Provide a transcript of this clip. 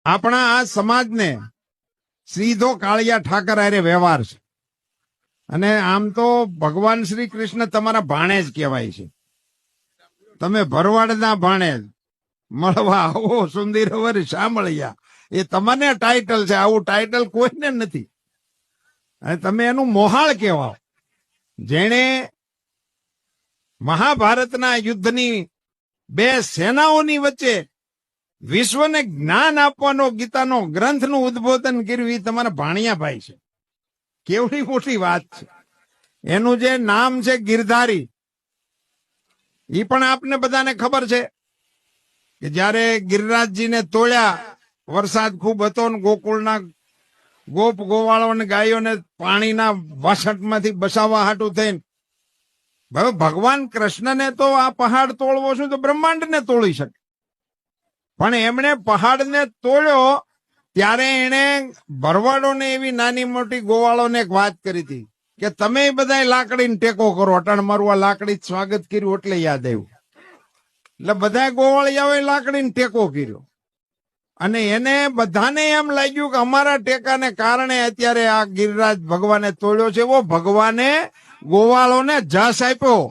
આપણા આ સમાજને સીધો કાળિયા ઠાકર હારે વ્યવહાર છે. અને આમ તો ભગવાન શ્રી કૃષ્ણ તમારા ભાણેજ કહેવાય છે. તમે ભરવાડના ભાણેજ મળવા આવો સુંદરવર શામળિયા, એ તમને ટાઇટલ છે. આવું ટાઇટલ કોઈને નથી. અને તમે એનું મોહાળ કહેવાઓ. જેણે મહાભારતના યુદ્ધની બે સેનાઓની વચ્ચે વિશ્વને જ્ઞાન આપવાનો ગીતાનો ગ્રંથનું ઉદ્બોધન કર્યું, એ તમારા ભાણિયા ભાઈ છે. કેવડી મોટી વાત છે. એનું જે નામ છે ગિરધારી, એ પણ આપને બધાને ખબર છે કે જયારે ગિરિરાજજીને તોડ્યા, વરસાદ ખૂબ હતો ને ગોકુળના ગોપ ગોવાળો ગાયોને પાણીના વાસઠમાંથી બસાવવા હાટું થઈને હવે ભગવાન કૃષ્ણને તો આ પહાડ તોડવો છું તો બ્રહ્માંડને તોડી શકે, પણ એમણે પહાડને તોડ્યો ત્યારે એણે ભરવાડોને એવી નાની મોટી ગોવાળોને એક વાત કરી હતી કે તમે બધા લાકડીને ટેકો કરો. અટાણ મારું આ લાકડી સ્વાગત કર્યું એટલે યાદ આવ્યું. એટલે બધા ગોવાળિયાઓએ લાકડીને ટેકો કર્યો અને એને બધાને એમ લાગ્યું કે અમારા ટેકાને કારણે અત્યારે આ ગિરિરાજ ભગવાને તોડ્યો છે. એવો ભગવાને ગોવાળોને જસ આપ્યો